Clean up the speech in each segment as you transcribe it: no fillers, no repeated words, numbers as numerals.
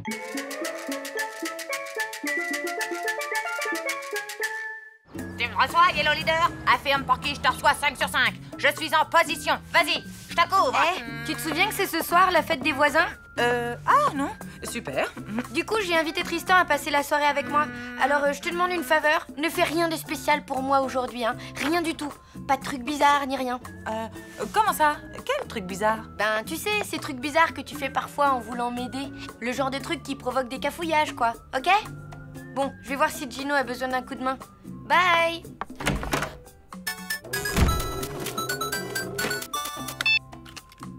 Tu me reçois, Yellow Leader? Affirme pour qui je te reçois 5 sur 5. Je suis en position. Vas-y, je te couvre. Tu te souviens que c'est ce soir la fête des voisins? Ah non, super. Du coup, j'ai invité Tristan à passer la soirée avec moi. Alors, je te demande une faveur. Ne fais rien de spécial pour moi aujourd'hui, hein. Rien du tout. Pas de trucs bizarres ni rien. Comment ça? Quel truc bizarre? Ben, tu sais, ces trucs bizarres que tu fais parfois en voulant m'aider. Le genre de trucs qui provoquent des cafouillages, quoi. Ok? Bon, je vais voir si Gino a besoin d'un coup de main. Bye!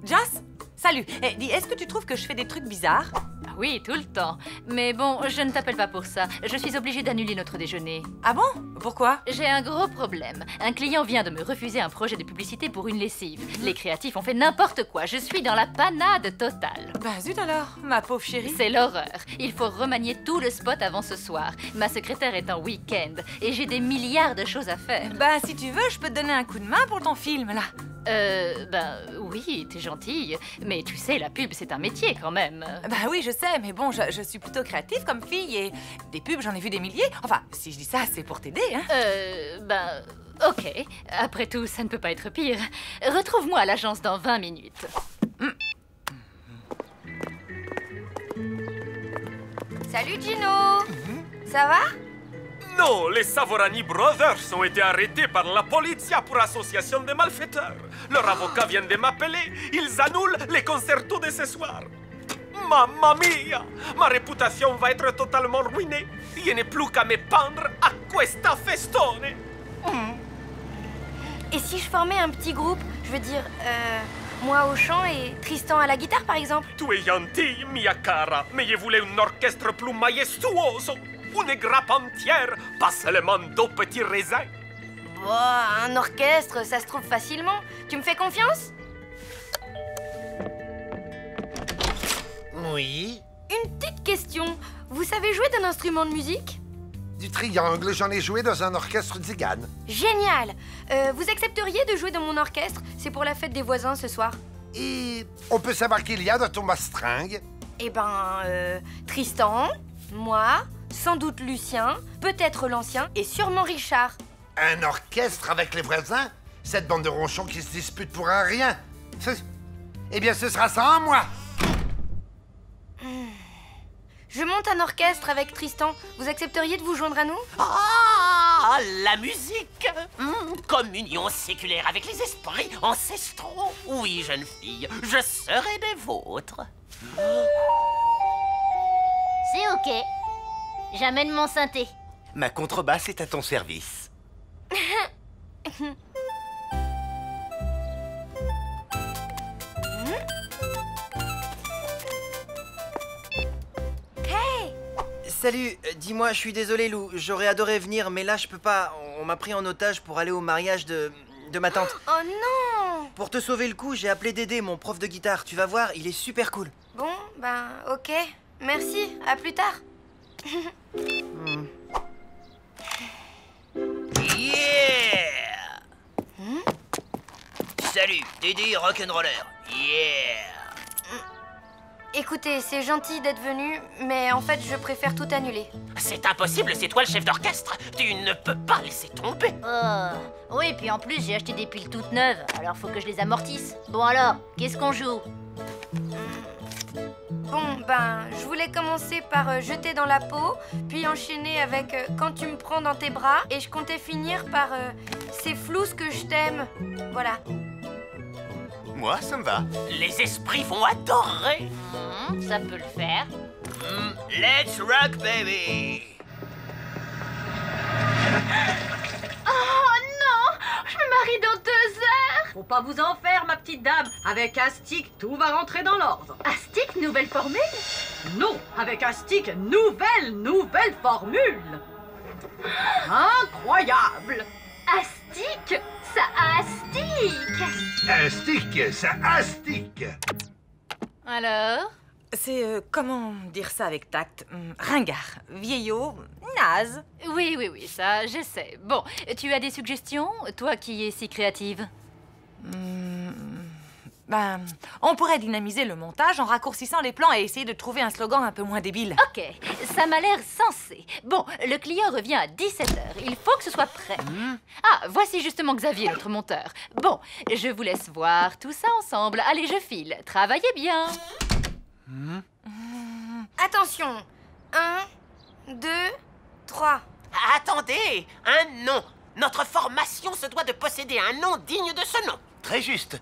Jas? Salut. Dis, est-ce que tu trouves que je fais des trucs bizarres? Oui, tout le temps. Mais bon, je ne t'appelle pas pour ça. Je suis obligée d'annuler notre déjeuner. Ah bon? Pourquoi? J'ai un gros problème. Un client vient de me refuser un projet de publicité pour une lessive. Les créatifs ont fait n'importe quoi. Je suis dans la panade totale. Bah zut alors, ma pauvre chérie. C'est l'horreur. Il faut remanier tout le spot avant ce soir. Ma secrétaire est en week-end et j'ai des milliards de choses à faire. Bah si tu veux, je peux te donner un coup de main pour ton film, là. Oui, t'es gentille. Mais tu sais, la pub, c'est un métier quand même. Bah oui, je sais, mais bon, je suis plutôt créative comme fille et des pubs, j'en ai vu des milliers. Enfin, si je dis ça, c'est pour t'aider, hein. Ok. Après tout, ça ne peut pas être pire. Retrouve-moi à l'agence dans 20 minutes. Salut Gino! Ça va? Non, les Savorani Brothers ont été arrêtés par la polizia pour association de malfaiteurs. Leur avocat vient de m'appeler. Ils annulent les concertos de ce soir. Mamma mia! Ma réputation va être totalement ruinée. Il n'est plus qu'à me pendre à questa festone. Et si je formais un petit groupe? Je veux dire, moi au chant et Tristan à la guitare, par exemple? Tu es gentille, mia cara, mais je voulais un orchestre plus majestuoso. Une grappe entière, pas seulement 2 petits raisins. Oh, un orchestre, ça se trouve facilement. Tu me fais confiance? Oui. Une petite question. Vous savez jouer d'un instrument de musique? Du triangle, j'en ai joué dans un orchestre d'Igane. Génial! Vous accepteriez de jouer dans mon orchestre? C'est pour la fête des voisins ce soir. Et on peut savoir qu'il y a dans ton bastringue? Eh ben, Tristan, moi, sans doute Lucien, peut-être l'ancien et sûrement Richard. Un orchestre avec les voisins? Cette bande de ronchons qui se disputent pour un rien. Eh bien, ce sera sans moi. Je monte un orchestre avec Tristan. Vous accepteriez de vous joindre à nous? Ah, la musique! Communion séculaire avec les esprits ancestraux. Oui, jeune fille, je serai des vôtres. C'est ok. J'amène mon synthé. Ma contrebasse est à ton service. Salut, dis-moi, je suis désolé Lou, j'aurais adoré venir, mais là je peux pas. On m'a pris en otage pour aller au mariage de ma tante. Oh non! Pour te sauver le coup, j'ai appelé Dédé, mon prof de guitare. Tu vas voir, il est super cool. Bon, ben, ok. Merci, à plus tard. Yeah! Salut, Dédé rock'n'roller. Yeah! Écoutez, c'est gentil d'être venu, mais en fait, je préfère tout annuler. C'est impossible, c'est toi le chef d'orchestre. Tu ne peux pas laisser tomber. Oui, puis en plus, j'ai acheté des piles toutes neuves, alors faut que je les amortisse. Bon alors, qu'est-ce qu'on joue? Bon, ben, je voulais commencer par jeter dans la peau, puis enchaîner avec quand tu me prends dans tes bras, et je comptais finir par c'est flou ce que je t'aime. Voilà. Moi, ça me va. Les esprits vont adorer. Ça peut le faire. Let's rock, baby. Oh non! Je me marie dans 2 heures! Faut pas vous en faire, ma petite dame. Avec un stick, tout va rentrer dans l'ordre. Astic, nouvelle formule? Non, avec un stick, nouvelle formule. Incroyable. Astic? Ça astique! Un stick, ça astique. Alors? C'est, comment dire ça avec tact? Ringard, vieillot, naze. Oui, ça, j'essaie. Bon, tu as des suggestions, toi qui es si créative? Ben, on pourrait dynamiser le montage en raccourcissant les plans et essayer de trouver un slogan un peu moins débile. Ok, ça m'a l'air sensé. Bon, le client revient à 17h. Il faut que ce soit prêt. Ah, voici justement Xavier, notre monteur. Bon, je vous laisse voir tout ça ensemble. Allez, je file. Travaillez bien. Attention. 1, 2, 3. Attendez, un nom. Notre formation se doit de posséder un nom digne de ce nom. Très juste.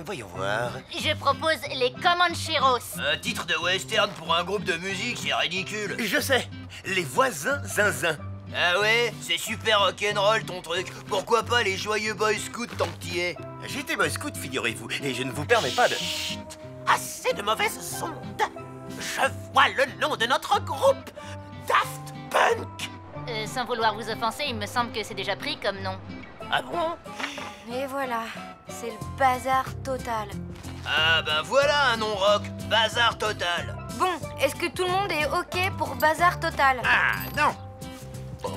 Voyons voir. Je propose les Comancheros. Un titre de western pour un groupe de musique, c'est ridicule. Je sais. Les voisins zinzin. Ah ouais, c'est super rock'n'roll ton truc. Pourquoi pas les joyeux boy scouts tant que t'y es? J'étais boy scout, figurez-vous, et je ne vous permets pas de... Chut! Assez de mauvaises ondes. Je vois le nom de notre groupe. Daft Punk. Sans vouloir vous offenser, il me semble que c'est déjà pris comme nom. Ah bon? Et voilà, c'est le bazar total. Ah ben voilà un nom rock, bazar total. Bon, est-ce que tout le monde est OK pour bazar total? Ah, non.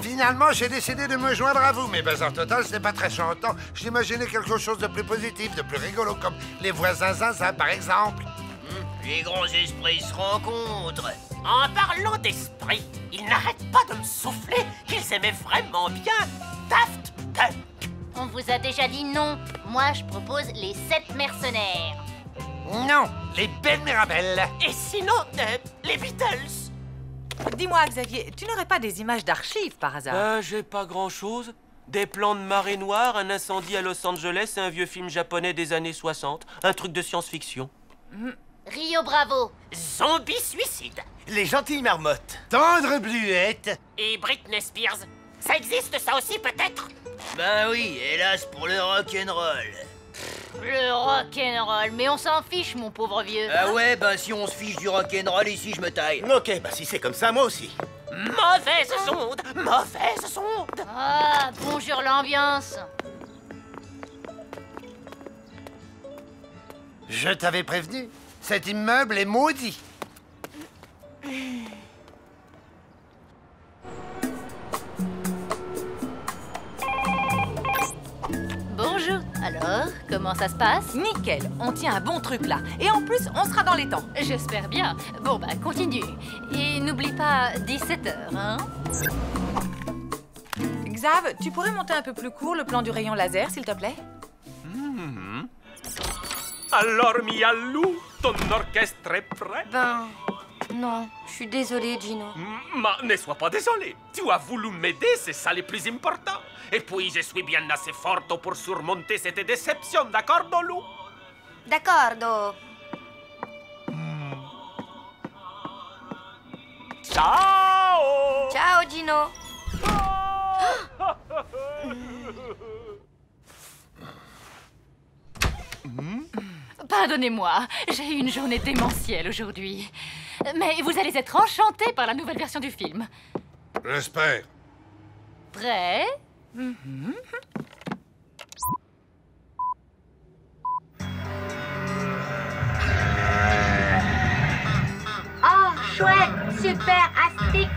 Finalement, j'ai décidé de me joindre à vous, mais Bazar Total, c'est pas très chantant. J'imaginais quelque chose de plus positif, de plus rigolo, comme les voisins zinzin, par exemple. Les grands esprits se rencontrent. En parlant d'esprit, ils n'arrêtent pas de me souffler qu'ils aimaient vraiment bien Daft Punk. On vous a déjà dit non. Moi, je propose les 7 mercenaires. Non, les belles Mirabelles. Et sinon, les Beatles. Dis-moi, Xavier, tu n'aurais pas des images d'archives par hasard? J'ai pas grand-chose. Des plans de marée noire, un incendie à Los Angeles et un vieux film japonais des années 60. Un truc de science-fiction. Rio Bravo. Zombie suicide. Les gentilles marmottes. Tendre bluette. Et Britney Spears. Ça existe ça aussi peut-être? Ben oui, hélas pour le rock'n'roll. Le rock'n'roll, mais on s'en fiche, mon pauvre vieux. Ah ouais, ben si on se fiche du rock'n'roll ici, je me taille. Ok, bah si c'est comme ça, moi aussi. Mauvaise onde, mauvaise onde. Ah, bonjour l'ambiance. Je t'avais prévenu. Cet immeuble est maudit. Bonjour. Alors, comment ça se passe? Nickel, on tient un bon truc là. Et en plus, on sera dans les temps. J'espère bien. Bon, bah, continue. Et n'oublie pas 17h, hein? Xav, tu pourrais monter un peu plus court le plan du rayon laser, s'il te plaît? Alors, Mialou, ton orchestre est prêt? Ben, non, je suis désolée, Gino. Mais ne sois pas désolé. Tu as voulu m'aider, c'est ça le plus important. Et puis, je suis bien assez forte pour surmonter cette déception, d'accord, Lou? D'accordo. Ciao! Ciao, Gino. Pardonnez-moi, j'ai eu une journée démentielle aujourd'hui. Mais vous allez être enchantés par la nouvelle version du film. J'espère. Prêt? Oh, chouette, super astique.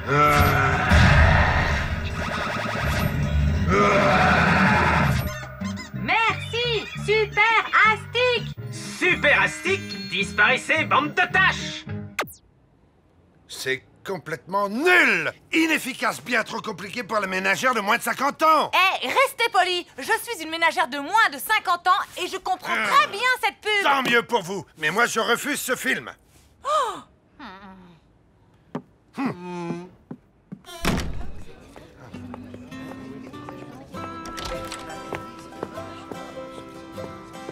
Merci, super astique. Super Astic, disparaissez, bande de tâches! C'est complètement nul. Inefficace, bien trop compliqué pour la ménagère de moins de 50 ans. Hé, restez polis. Je suis une ménagère de moins de 50 ans et je comprends très bien cette pub. Tant mieux pour vous. Mais moi, je refuse ce film.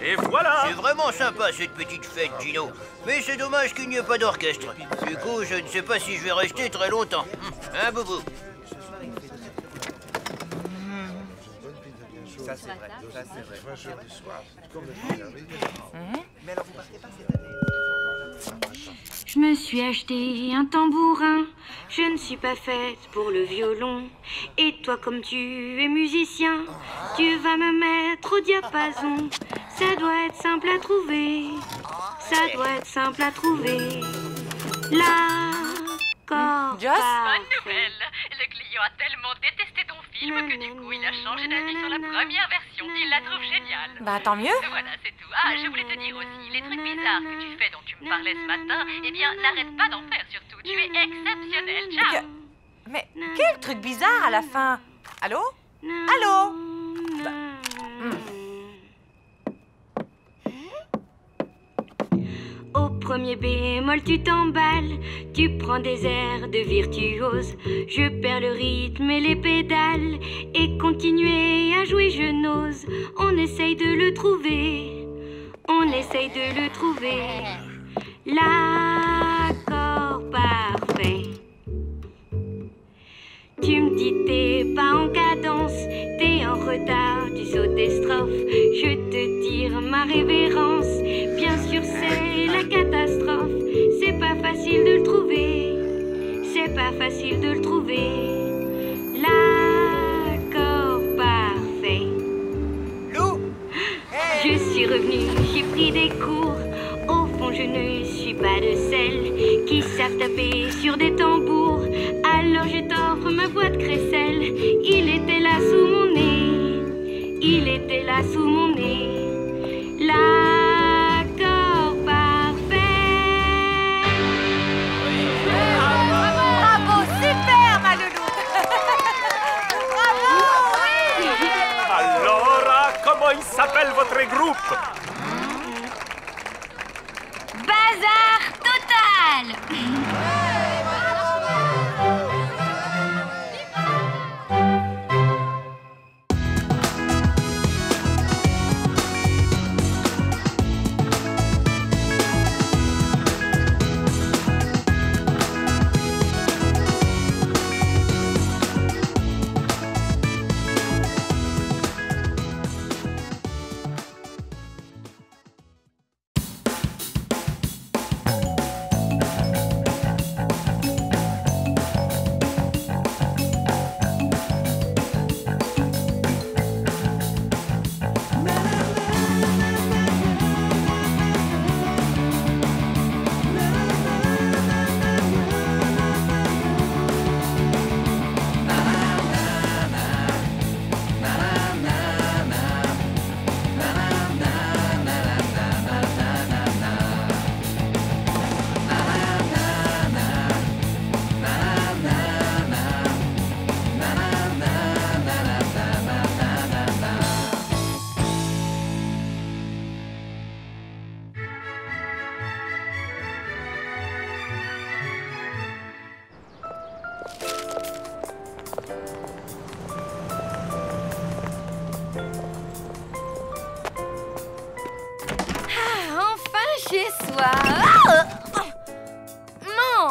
Et voilà! C'est vraiment sympa cette petite fête, Gino. Mais c'est dommage qu'il n'y ait pas d'orchestre. Du coup, je ne sais pas si je vais rester très longtemps. Hein, Boubou? Ça, c'est vrai. Ça, c'est vrai. Mais alors, vous partez pas cette année? Je me suis acheté un tambourin, je ne suis pas faite pour le violon. Et toi, comme tu es musicien, tu vas me mettre au diapason. Ça doit être simple à trouver, ça doit être simple à trouver. L'accord Joss? parfait. Bonne nouvelle, le client client a tellement détesté ton film que du coup, il a changé d'avis sur la première version. Il la trouve géniale. Bah, tant mieux. Voilà, c'est tout. Ah, je voulais te dire aussi, les trucs bizarres que tu fais dont tu me parlais ce matin, eh bien, n'arrête pas d'en faire surtout. Tu es exceptionnel. Ciao. Mais quel truc bizarre à la fin. Allô? Allô? Au premier bémol, tu t'emballes, tu prends des airs de virtuose. Je perds le rythme et les pédales, et continuer à jouer, je n'ose. On essaye de le trouver, on essaye de le trouver. L'accord parfait. Tu me dis t'es pas en cadence, t'es en retard, tu sautes des strophes. Je te tire ma révérence, bien sûr c'est la catastrophe. C'est pas facile de le trouver, c'est pas facile de le trouver. L'accord parfait. Lou! Je suis revenue, j'ai pris des cours. Au fond je ne suis pas de celles qui savent taper sur des tambours. Alors je t'offre ma voix de crécelle. Il était là sous mon nez, il était là sous mon nez. L'accord parfait. Bravo, super, ma loulou. Bravo, oui. Alors, comment il s'appelle votre groupe? Bazar total. Chez soi. Non.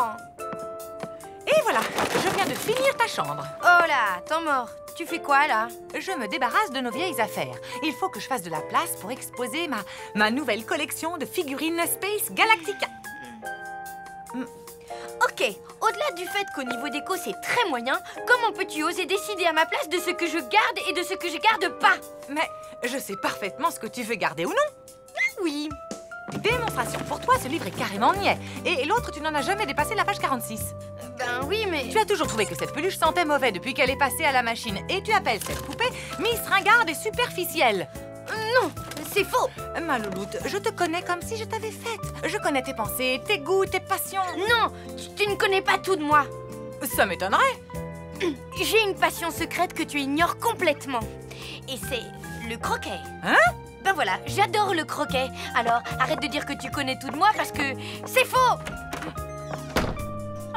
Et voilà, je viens de finir ta chambre. Oh là, temps mort. Tu fais quoi là? Je me débarrasse de nos vieilles affaires. Il faut que je fasse de la place pour exposer ma nouvelle collection de figurines Space Galactica. Ok, au-delà du fait qu'au niveau déco c'est très moyen, comment peux-tu oser décider à ma place de ce que je garde et de ce que je garde pas? Mais je sais parfaitement ce que tu veux garder ou non. Oui. Démonstration. Pour toi, ce livre est carrément niais. Et l'autre, tu n'en as jamais dépassé la page 46. Ben oui, mais... Tu as toujours trouvé que cette peluche sentait mauvais depuis qu'elle est passée à la machine. Et tu appelles cette poupée Miss Ringarde et superficielle. Non, c'est faux. Ma louloute, je te connais comme si je t'avais faite. Je connais tes pensées, tes goûts, tes passions. Non, tu ne connais pas tout de moi. Ça m'étonnerait. J'ai une passion secrète que tu ignores complètement. Et c'est le croquet. Hein? Ben voilà, j'adore le croquet. Alors, arrête de dire que tu connais tout de moi parce que c'est faux.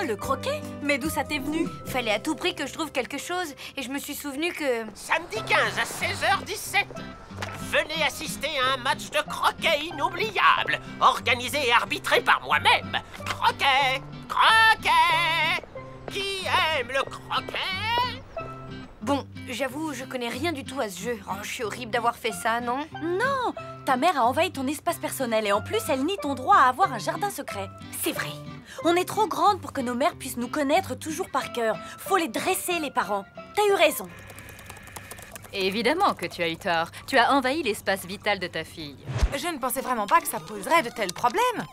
Le croquet? Mais d'où ça t'est venu? Fallait à tout prix que je trouve quelque chose et je me suis souvenu que... Samedi 15 à 16h17, venez assister à un match de croquet inoubliable, organisé et arbitré par moi-même. Croquet! Croquet! Qui aime le croquet? Bon, j'avoue, je connais rien du tout à ce jeu. Oh, je suis horrible d'avoir fait ça, non? Non! Ta mère a envahi ton espace personnel et en plus, elle nie ton droit à avoir un jardin secret. C'est vrai. On est trop grandes pour que nos mères puissent nous connaître toujours par cœur. Faut les dresser, les parents. T'as eu raison. Évidemment que tu as eu tort. Tu as envahi l'espace vital de ta fille. Je ne pensais vraiment pas que ça poserait de tels problèmes.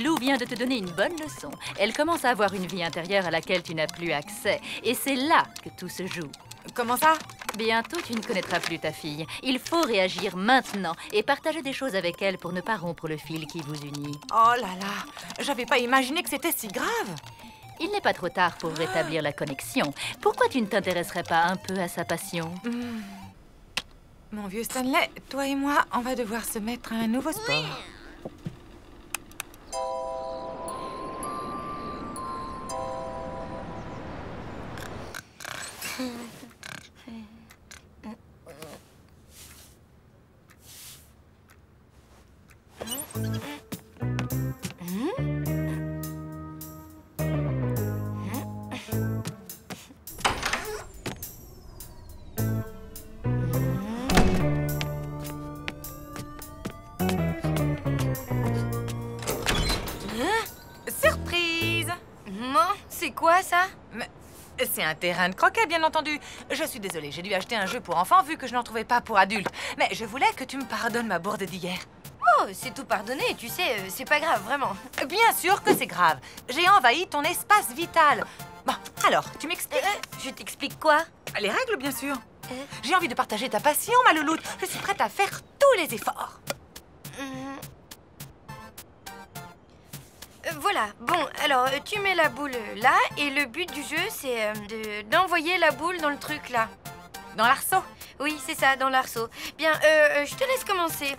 Lou vient de te donner une bonne leçon. Elle commence à avoir une vie intérieure à laquelle tu n'as plus accès. Et c'est là que tout se joue. Comment ça? Bientôt, tu ne connaîtras plus ta fille. Il faut réagir maintenant et partager des choses avec elle pour ne pas rompre le fil qui vous unit. Oh là là, j'avais pas imaginé que c'était si grave. Il n'est pas trop tard pour rétablir la connexion. Pourquoi tu ne t'intéresserais pas un peu à sa passion? Mon vieux Stanley, toi et moi, on va devoir se mettre à un nouveau sport. Surprise! C'est quoi ça? C'est un terrain de croquet, bien entendu. Je suis désolée, j'ai dû acheter un jeu pour enfants vu que je n'en trouvais pas pour adultes. Mais je voulais que tu me pardonnes ma bourde d'hier. Oh, c'est tout pardonné, tu sais, c'est pas grave, vraiment. Bien sûr que c'est grave. J'ai envahi ton espace vital. Bon, alors, tu m'expliques? Je t'explique quoi? Les règles, bien sûr. J'ai envie de partager ta passion, ma louloute. Je suis prête à faire tous les efforts. Voilà, bon, alors tu mets la boule là, et le but du jeu, c'est d'envoyer la boule dans le truc là. Dans l'arceau? Oui, c'est ça, dans l'arceau. Bien, je te laisse commencer.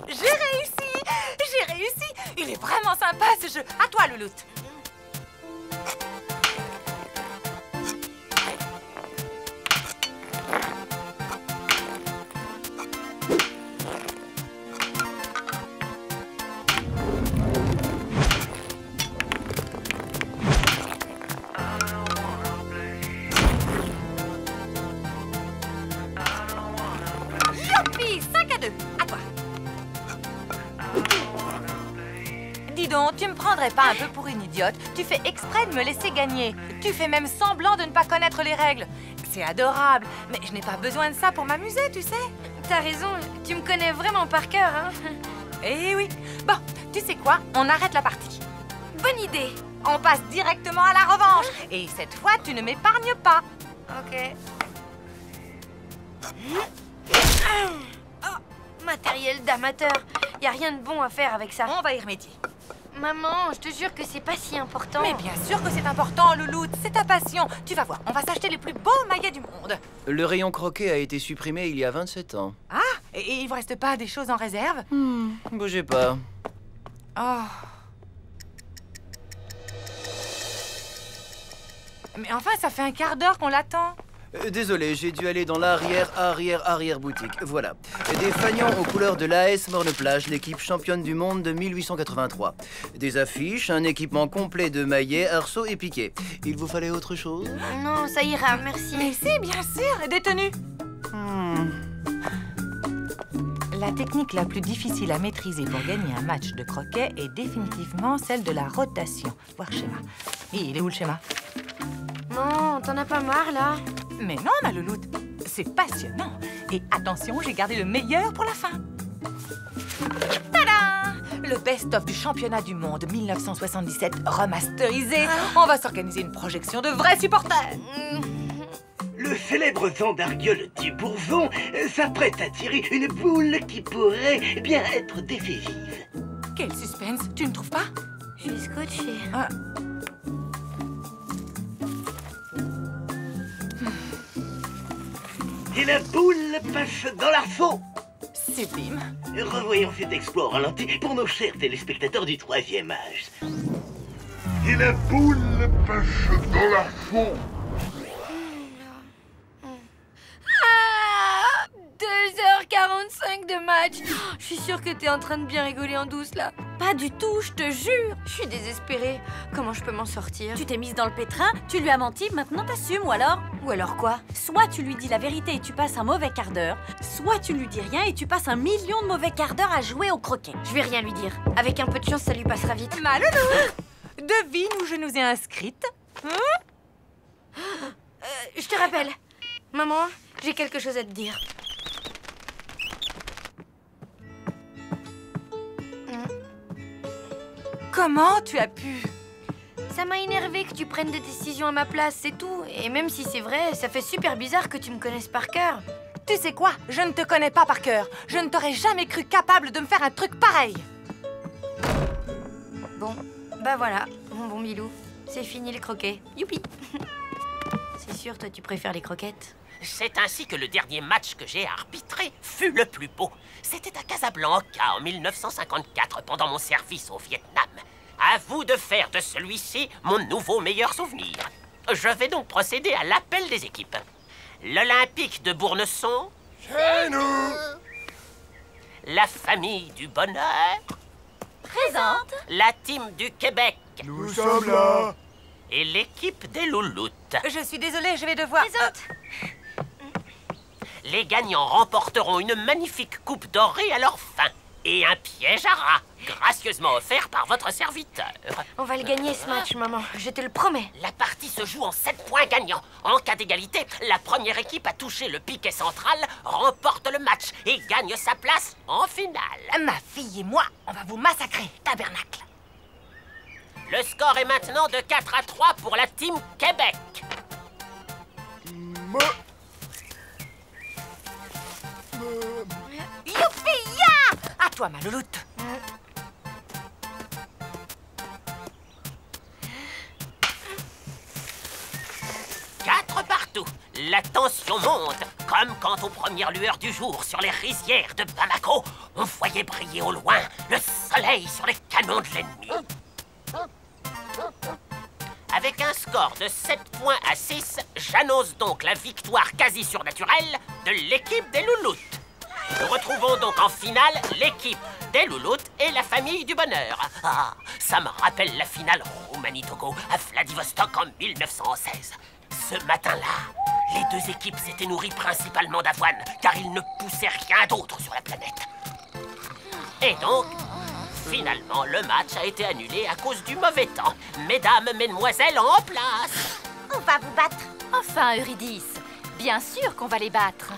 J'ai réussi! J'ai réussi! Il est vraiment sympa ce jeu. À toi, louloute. Youpi! 5-2. À toi. Dis donc, tu me prendrais pas un peu pour une idiote? Tu fais exprès de me laisser gagner. Tu fais même semblant de ne pas connaître les règles. C'est adorable, mais je n'ai pas besoin de ça pour m'amuser, tu sais. T'as raison, tu me connais vraiment par cœur, hein. Eh oui. Bon, tu sais quoi? On arrête la partie. Bonne idée. On passe directement à la revanche. Et cette fois, tu ne m'épargnes pas. Ok. Matériel d'amateur. Y a rien de bon à faire avec ça. On va y remédier. Maman, je te jure que c'est pas si important. Mais bien sûr que c'est important, louloute. C'est ta passion. Tu vas voir, on va s'acheter les plus beaux maillets du monde. Le rayon croquet a été supprimé il y a 27 ans. Ah, et il vous reste pas des choses en réserve? Bougez pas. Oh. Mais enfin, ça fait un quart d'heure qu'on l'attend. Désolé, j'ai dû aller dans l'arrière boutique. Voilà. Des fanions aux couleurs de l'AS Morne-Plage, l'équipe championne du monde de 1883. Des affiches, un équipement complet de maillets, arceaux et piquets. Il vous fallait autre chose? Non, ça ira, merci. Mais si, bien sûr, des tenues. La technique la plus difficile à maîtriser pour gagner un match de croquet est définitivement celle de la rotation. Voir schéma. Et il est où le schéma? Non, t'en as pas marre, là? Mais non, ma louloute, c'est passionnant. Et attention, j'ai gardé le meilleur pour la fin. Tada! Le best-of du championnat du monde 1977 remasterisé. On va s'organiser une projection de vrais supporters. Le célèbre Zandargueule du Bourbon s'apprête à tirer une boule qui pourrait bien être décisive. Quel suspense, tu ne trouves pas? Je suis scotchée. Et la boule passe dans l'arceau. Sublime. Revoyons cet exploit au ralenti pour nos chers téléspectateurs du 3e âge. Et la boule passe dans l'arceau. 2h45 de match. Je suis sûre que t'es en train de bien rigoler en douce, là. Pas du tout, je te jure. Je suis désespérée. Comment je peux m'en sortir? Tu t'es mise dans le pétrin, tu lui as menti, maintenant t'assumes, ou alors? Ou alors quoi? Soit tu lui dis la vérité et tu passes un mauvais quart d'heure, soit tu lui dis rien et tu passes 1 million de mauvais quarts d'heure à jouer au croquet. Je vais rien lui dire. Avec un peu de chance, ça lui passera vite. Ma loulou, devine où je nous ai inscrites. Je te rappelle. Maman, j'ai quelque chose à te dire. Comment tu as pu? Ça m'a énervé que tu prennes des décisions à ma place, c'est tout. Et même si c'est vrai, ça fait super bizarre que tu me connaisses par cœur. Tu sais quoi? Je ne te connais pas par cœur. Je ne t'aurais jamais cru capable de me faire un truc pareil. Bon, bah voilà, mon bon Milou. C'est fini les croquets. Youpi. C'est sûr, toi, tu préfères les croquettes? C'est ainsi que le dernier match que j'ai arbitré fut le plus beau. C'était à Casablanca en 1954 pendant mon service au Vietnam. À vous de faire de celui-ci mon nouveau meilleur souvenir. Je vais donc procéder à l'appel des équipes. L'Olympique de Bournesson. Chez nous. La famille du bonheur. Présente. La team du Québec. Nous sommes là. Et l'équipe des louloutes. Je suis désolée, je vais devoir... Les gagnants remporteront une magnifique coupe dorée à leur fin. Et un piège à rat, gracieusement offert par votre serviteur. On va le gagner ce match, maman. Je te le promets. La partie se joue en 7 points gagnants. En cas d'égalité, la première équipe à toucher le piquet central remporte le match et gagne sa place en finale. Ma fille et moi, on va vous massacrer, tabernacle. Le score est maintenant de 4-3 pour la team Québec. Youpi-ya! À toi, ma louloute. Quatre partout. La tension monte, comme quand aux premières lueurs du jour sur les rizières de Bamako, on voyait briller au loin le soleil sur les canons de l'ennemi. Avec un score de 7 points à 6, j'annonce donc la victoire quasi surnaturelle de l'équipe des louloutes. Nous retrouvons donc en finale l'équipe des louloutes et la famille du bonheur. Ah, ça me rappelle la finale Roumanie-Togo à Vladivostok en 1916. Ce matin-là, les deux équipes s'étaient nourries principalement d'avoine, car il ne poussait rien d'autre sur la planète. Et donc, finalement, le match a été annulé à cause du mauvais temps. Mesdames, mesdemoiselles, en place! On va vous battre. Enfin, Eurydice, bien sûr qu'on va les battre.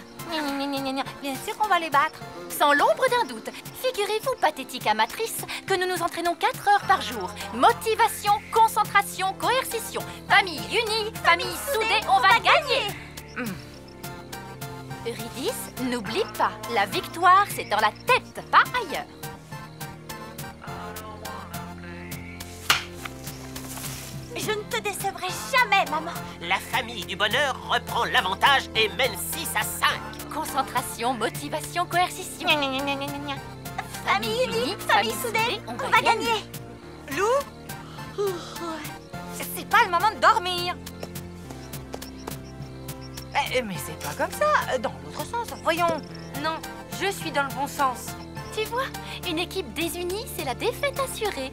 Bien sûr qu'on va les battre. Sans l'ombre d'un doute, figurez-vous, pathétique amatrice, que nous nous entraînons 4 heures par jour. Motivation, concentration, coercition. Famille unie, famille soudée, on va gagner. Eurydice, n'oublie pas, la victoire, c'est dans la tête, pas ailleurs. Je ne te décevrai jamais, maman. La famille du bonheur reprend l'avantage et mène 6 à 5. Concentration, motivation, coercition. Famille unie, famille soudée, on va gagner. Lou? C'est pas le moment de dormir. Mais c'est pas comme ça, dans l'autre sens, voyons. Non, je suis dans le bon sens. Tu vois, une équipe désunie, c'est la défaite assurée.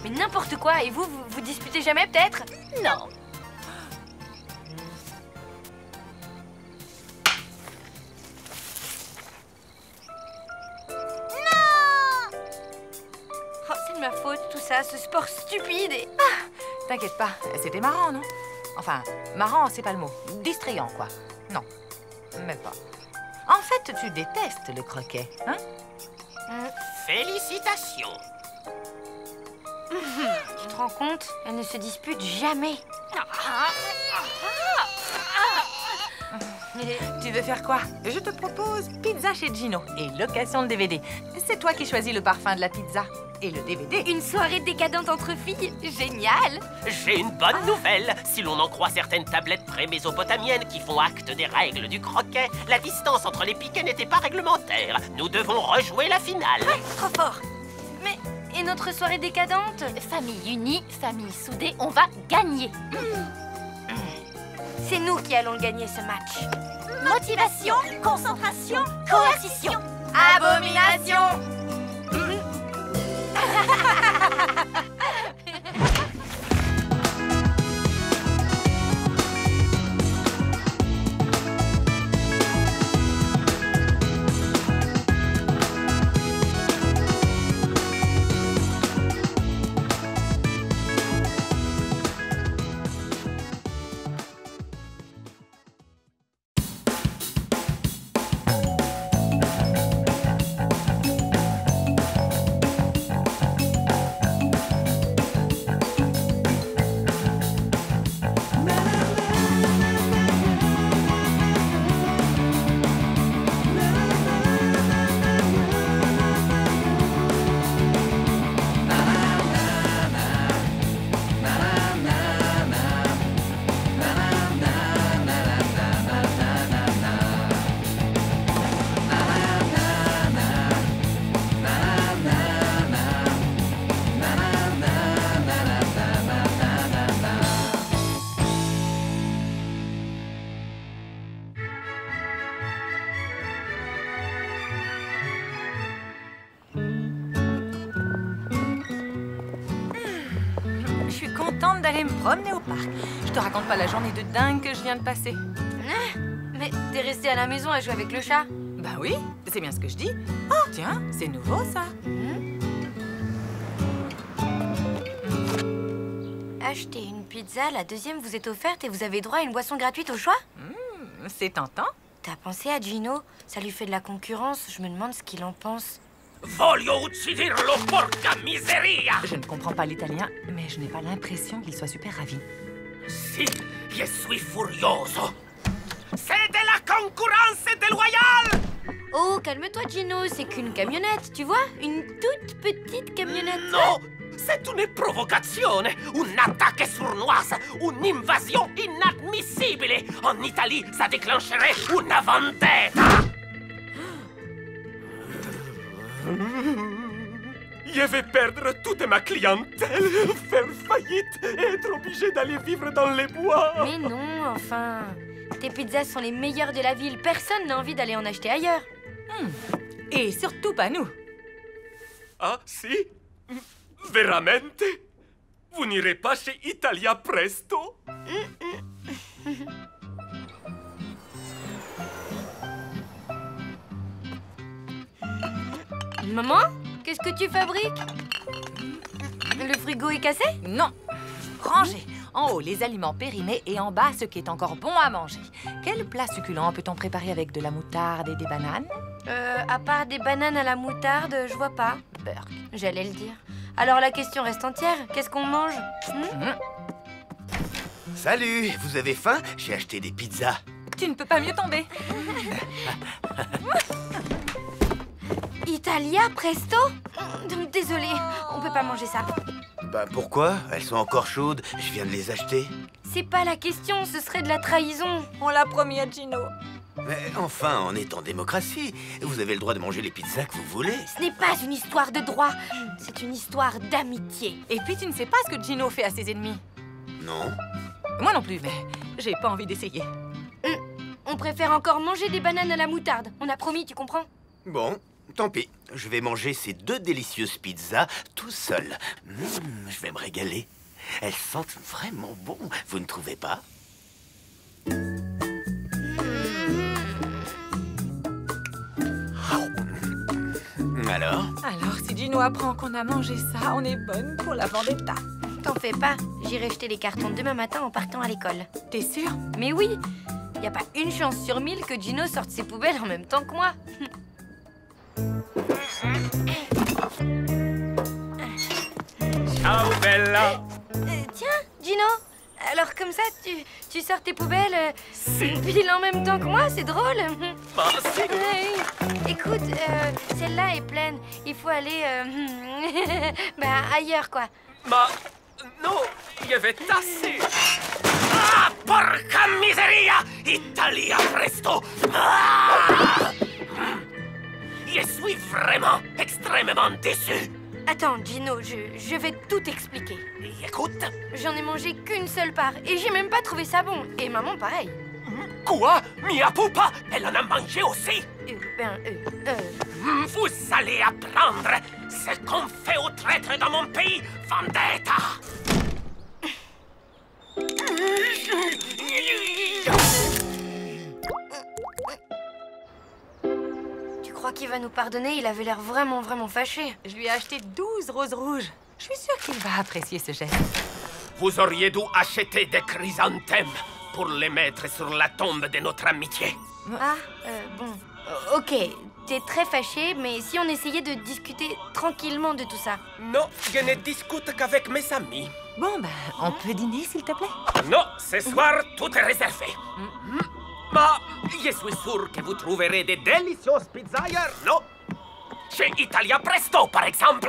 Mais n'importe quoi, et vous disputez jamais peut-être? Non. Oh, c'est de ma faute tout ça, ce sport stupide et... T'inquiète pas, c'était marrant, non? Enfin, marrant, c'est pas le mot. Distrayant, quoi. Non, même pas. En fait, tu détestes le croquet, hein? Félicitations! Tu te rends compte? Elles ne se disputent jamais. Tu veux faire quoi? Je te propose pizza chez Gino et location de DVD. C'est toi qui choisis le parfum de la pizza et le DVD. Une soirée décadente entre filles? Génial! J'ai une bonne nouvelle. Si l'on en croit certaines tablettes pré-mésopotamiennes qui font acte des règles du croquet, la distance entre les piquets n'était pas réglementaire. Nous devons rejouer la finale. Ouais, trop fort! Mais... et notre soirée décadente? Famille unie, famille soudée, on va gagner. C'est nous qui allons gagner ce match. Motivation, concentration, coercition. Abomination! suis contente d'aller me promener au parc. Je te raconte pas la journée de dingue que je viens de passer. Mais t'es resté à la maison à jouer avec le chat? Bah oui, c'est bien ce que je dis. Oh, tiens, c'est nouveau ça. Achetez une pizza, la deuxième vous est offerte et vous avez droit à une boisson gratuite au choix? C'est tentant. T'as pensé à Gino? Ça lui fait de la concurrence, je me demande ce qu'il en pense. Voglio ucciderlo, porca miseria! Je ne comprends pas l'italien, mais je n'ai pas l'impression qu'il soit super ravi. Si, je suis furioso. C'est de la concurrence déloyale! Oh, calme-toi Gino, c'est qu'une camionnette, tu vois? Une toute petite camionnette. Non! C'est une provocation, une attaque sournoise, une invasion inadmissible. En Italie, ça déclencherait une vendetta. Je vais perdre toute ma clientèle, faire faillite et être obligé d'aller vivre dans les bois. Mais non, enfin... Tes pizzas sont les meilleures de la ville. Personne n'a envie d'aller en acheter ailleurs. Et surtout pas nous. Ah, si? Veramente? Vous n'irez pas chez Italia Presto? Maman, qu'est-ce que tu fabriques? Le frigo est cassé? Non. Rangé. En haut, les aliments périmés et en bas, ce qui est encore bon à manger. Quel plat succulent peut-on préparer avec de la moutarde et des bananes? À part des bananes à la moutarde, je vois pas. Beurre. J'allais le dire. Alors la question reste entière. Qu'est-ce qu'on mange? Salut, vous avez faim? J'ai acheté des pizzas. Tu ne peux pas mieux tomber. Italia Presto? Désolée, on peut pas manger ça. Bah pourquoi? Elles sont encore chaudes, je viens de les acheter. C'est pas la question, ce serait de la trahison. On l'a promis à Gino. Mais enfin, on est en démocratie. Vous avez le droit de manger les pizzas que vous voulez. Ce n'est pas une histoire de droit, c'est une histoire d'amitié. Et puis tu ne sais pas ce que Gino fait à ses ennemis. Non. Moi non plus, mais j'ai pas envie d'essayer. On préfère encore manger des bananes à la moutarde. On a promis, tu comprends? Bon, tant pis. Je vais manger ces 2 délicieuses pizzas tout seul. Je vais me régaler. Elles sentent vraiment bon, vous ne trouvez pas? Alors? Alors, si Gino apprend qu'on a mangé ça, on est bonne pour la vendetta. T'en fais pas, j'irai jeter les cartons demain matin en partant à l'école. T'es sûre? Mais oui, y a pas une chance sur 1000 que Gino sorte ses poubelles en même temps que moi. Ciao, Bella. Tiens, Gino, alors comme ça, tu sors tes poubelles pile en même temps que moi, c'est drôle. Bah, si. Écoute, celle-là est pleine. Il faut aller ailleurs, quoi. Ma... non, je vais tasser. Ah, porca miseria! Italia Presto! Ah! Je suis vraiment extrêmement déçu. Attends, Gino, je vais tout expliquer. Écoute. J'en ai mangé qu'une seule part et j'ai même pas trouvé ça bon. Et maman, pareil. Quoi? Mia Pupa, elle en a mangé aussi? Vous allez apprendre ce qu'on fait aux traîtres dans mon pays, vendetta! Tu crois qu'il va nous pardonner? Il avait l'air vraiment fâché. Je lui ai acheté 12 roses rouges. Je suis sûre qu'il va apprécier ce geste. Vous auriez dû acheter des chrysanthèmes pour les mettre sur la tombe de notre amitié. Ah, bon. Ok, t'es très fâché, mais si on essayait de discuter tranquillement de tout ça? Non, je ne discute qu'avec mes amis. Bon, ben, on peut dîner, s'il te plaît? Non, ce soir, tout est réservé. Mais je suis sûr que vous trouverez des délicieuses pizzas ailleurs, non? Chez Italia Presto, par exemple.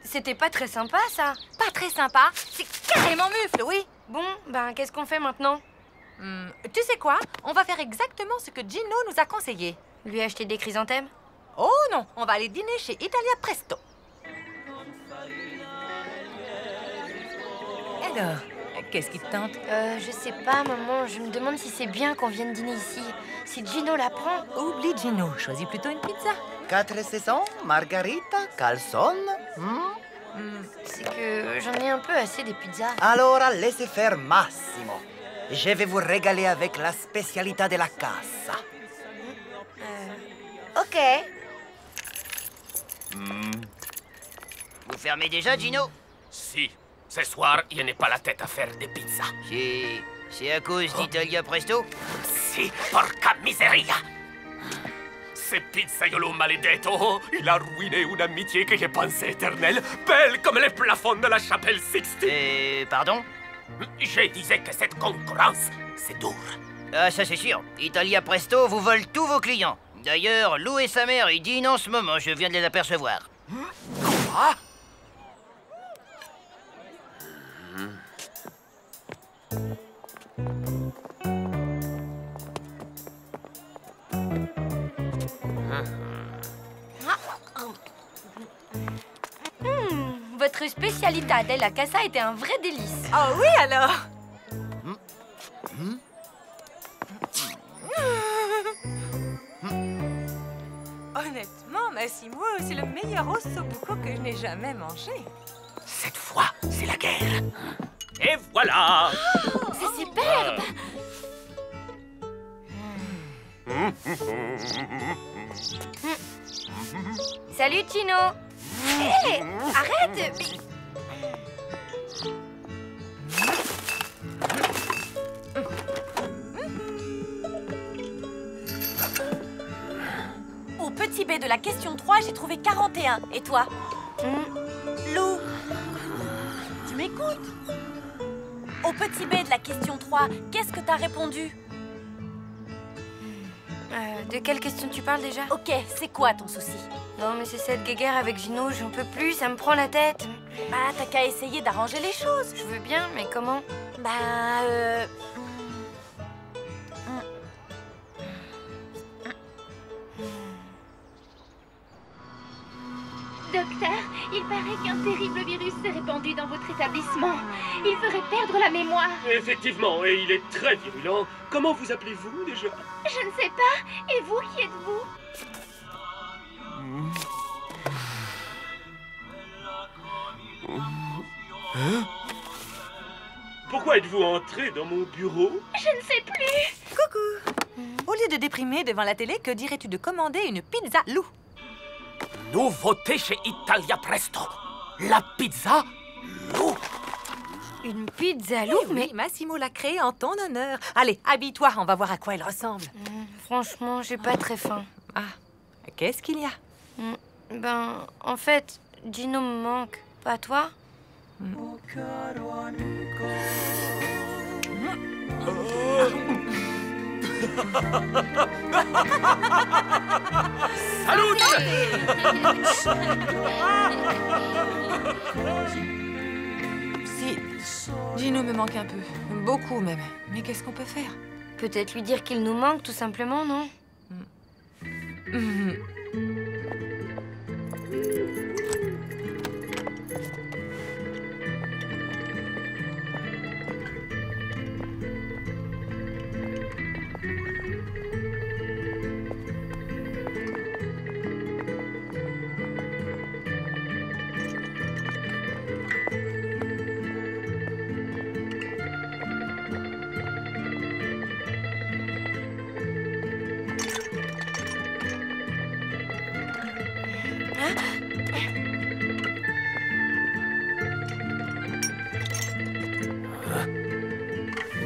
C'était pas très sympa, ça. Pas très sympa? C'est carrément mufle, oui. Bon, ben, qu'est-ce qu'on fait maintenant? Tu sais quoi? On va faire exactement ce que Gino nous a conseillé. Lui acheter des chrysanthèmes? Oh non, on va aller dîner chez Italia Presto. Alors, Qu'est-ce qui te tente? Je sais pas, maman. Je me demande si c'est bien qu'on vienne dîner ici. Si Gino la prend. Oublie Gino. Choisis plutôt une pizza. 4 saisons, margarita, calzone. C'est que j'en ai un peu assez des pizzas. Allora, laissez faire Massimo. Je vais vous régaler avec la spécialité de la casa. Ok. Vous fermez déjà, Gino? Si. Ce soir, il n'est pas la tête à faire des pizzas. C'est à cause d'Italia Presto? Si, porca miseria! Ce pizzaiolo maledetto, il a ruiné une amitié que je pensais éternelle, belle comme les plafonds de la chapelle Sixtine. Pardon? Je disais que cette concurrence, c'est dur. Ah, ça c'est sûr. Italia Presto vous vole tous vos clients. D'ailleurs, Lou et sa mère, ils dînent en ce moment, je viens de les apercevoir. Quoi? Votre spécialité della casa était un vrai délice. Oh oui, alors? Honnêtement, Massimo, c'est le meilleur ossobuco que je n'ai jamais mangé. Cette fois, c'est la guerre. Et voilà! C'est superbe! Salut, Gino! Hé! Arrête! Mais... Au petit B de la question 3, j'ai trouvé 41. Et toi? Lou, tu m'écoutes? Au petit B de la question 3, qu'est-ce que t'as répondu? De quelle question tu parles déjà? Ok, c'est quoi ton souci? Non, mais c'est cette guéguerre avec Gino, j'en peux plus, ça me prend la tête. Bah, t'as qu'à essayer d'arranger les choses. Je veux bien, mais comment? Docteur, il paraît qu'un terrible virus s'est répandu dans votre établissement. Il ferait perdre la mémoire. Effectivement, et il est très virulent. Comment vous appelez-vous déjà? Je ne sais pas. Et vous, qui êtes-vous? Hein? Pourquoi êtes-vous entré dans mon bureau? Je ne sais plus. Coucou. Au lieu de déprimer devant la télé, que dirais-tu de commander une pizza Lou? Nouveauté chez Italia Presto. La pizza Lou. Une pizza Lou, mais Massimo l'a créée en ton honneur. Allez, habille-toi, on va voir à quoi elle ressemble. Franchement, j'ai pas très faim. Ah, qu'est-ce qu'il y a? Ben, en fait, Gino me manque. Pas toi? Salut! Si, Gino me manque un peu. Beaucoup même. Mais qu'est-ce qu'on peut faire? Peut-être lui dire qu'il nous manque, tout simplement, non?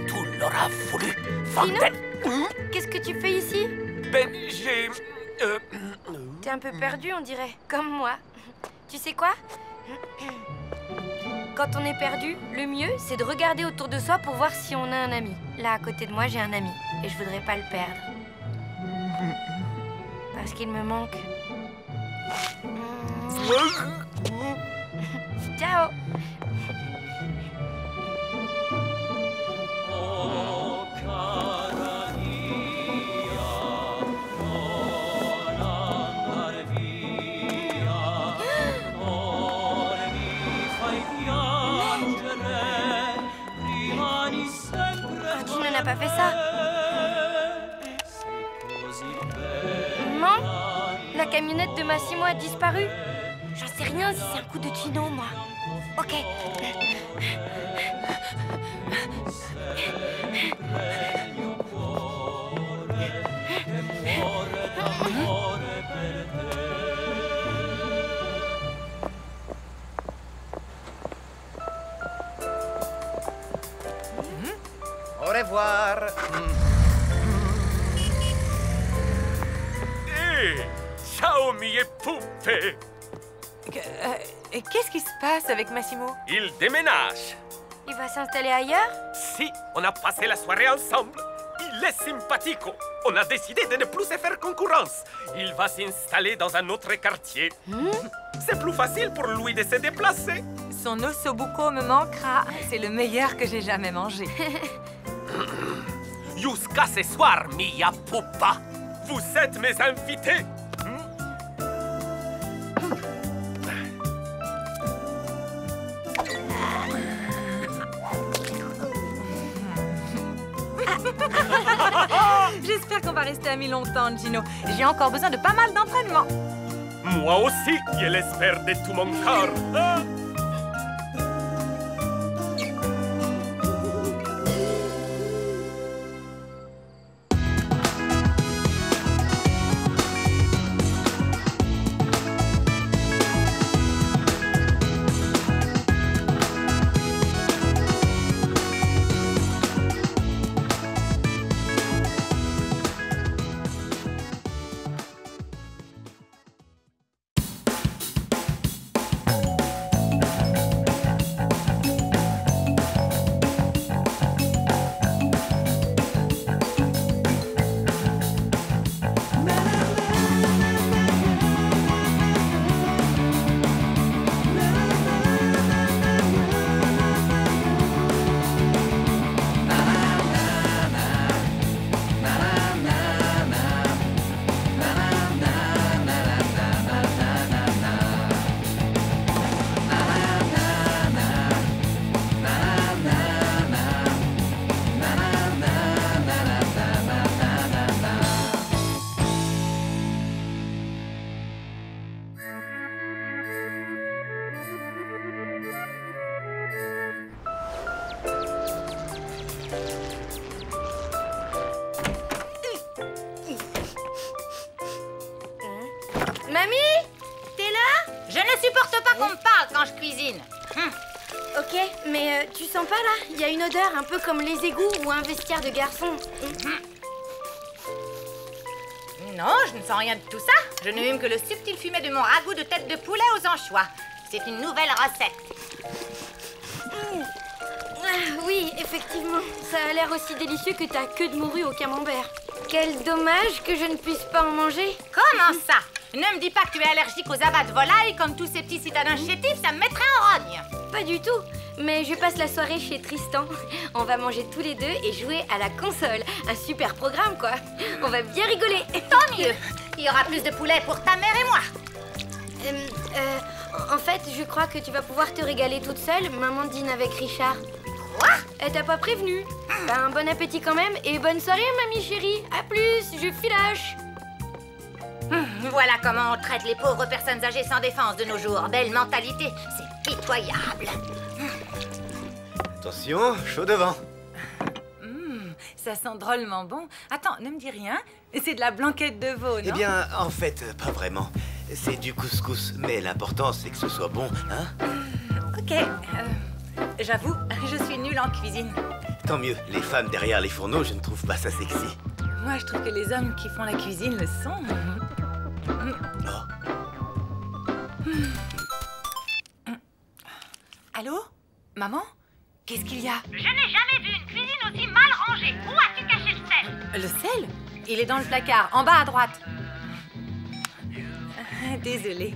Tu l'auras voulu, Fontaine. Qu'est-ce que tu fais ici? Ben, j'ai... T'es un peu perdu, on dirait. Comme moi. Tu sais quoi? Quand on est perdu, le mieux, c'est de regarder autour de soi pour voir si on a un ami. Là, à côté de moi, j'ai un ami. Et je voudrais pas le perdre. Parce qu'il me manque. Ciao! pas fait ça. Maman, la camionnette de Massimo a disparu. J'en sais rien si c'est un coup de Gino, moi. Ok. Au revoir. Hé, ciao mie poupées. Qu'est-ce qui se passe avec Massimo? Il déménage. Il va s'installer ailleurs? Si, on a passé la soirée ensemble. Il est sympathico. On a décidé de ne plus se faire concurrence. Il va s'installer dans un autre quartier. C'est plus facile pour lui de se déplacer. Son ossobuco me manquera. C'est le meilleur que j'ai jamais mangé. Jusqu'à ce soir, mia pupa. Vous êtes mes invités. J'espère qu'on va rester amis longtemps, Gino. J'ai encore besoin de pas mal d'entraînement. Moi aussi, qui l'espère de tout mon corps. Mamie, t'es là? Je ne supporte pas qu'on me parle quand je cuisine. Ok, mais tu sens pas là? Il y a une odeur un peu comme les égouts ou un vestiaire de garçon. Non, je ne sens rien de tout ça. Je ne hume que le subtil fumet de mon ragoût de tête de poulet aux anchois. C'est une nouvelle recette. Ah, oui, effectivement. Ça a l'air aussi délicieux que ta queue de morue au camembert. Quel dommage que je ne puisse pas en manger. Comment ça? Ne me dis pas que tu es allergique aux abats de volaille comme tous ces petits citadins chétifs, ça me mettrait en rogne. Pas du tout. Mais je passe la soirée chez Tristan. On va manger tous les deux et jouer à la console. Un super programme, quoi. On va bien rigoler. Tant mieux. Il y aura plus de poulet pour ta mère et moi. En fait, je crois que tu vas pouvoir te régaler toute seule. Maman dîne avec Richard. Quoi? Elle t'a pas prévenu. Ben, bon appétit quand même et bonne soirée, mamie chérie. À plus, je filoche. Voilà comment on traite les pauvres personnes âgées sans défense de nos jours. Belle mentalité, c'est pitoyable. Attention, chaud devant. Ça sent drôlement bon. Attends, ne me dis rien. C'est de la blanquette de veau, non? Eh bien, en fait, pas vraiment. C'est du couscous, mais l'important, c'est que ce soit bon, hein? Ok. J'avoue, je suis nulle en cuisine. Tant mieux, les femmes derrière les fourneaux, je ne trouve pas ça sexy. Moi, je trouve que les hommes qui font la cuisine le sont. Allô? Maman? Qu'est-ce qu'il y a? Je n'ai jamais vu une cuisine aussi mal rangée. Où as-tu caché le sel? Le sel? Il est dans le placard, en bas à droite. Désolée.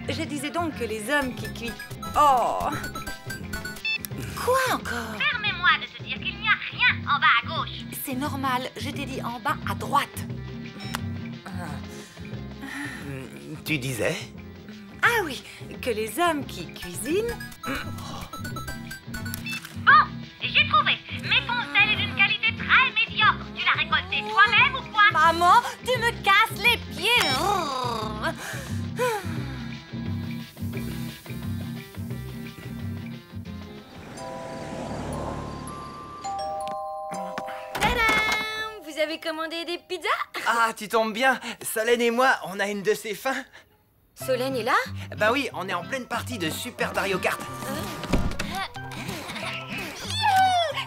Je disais donc que les hommes qui cuisent... Oh! Quoi encore? Permets-moi de te dire qu'il n'y a rien en bas à gauche. C'est normal, je t'ai dit en bas à droite. Tu disais? Ah oui, que les hommes qui cuisinent... Bon, j'ai trouvé. Mais ton sel est d'une qualité très C'est toi-même ou quoi? Maman, tu me casses les pieds. Tadam! Vous avez commandé des pizzas? Ah, tu tombes bien. Solène et moi, on a une de ces fins. Solène est là? Bah oui, on est en pleine partie de Super Mario Kart.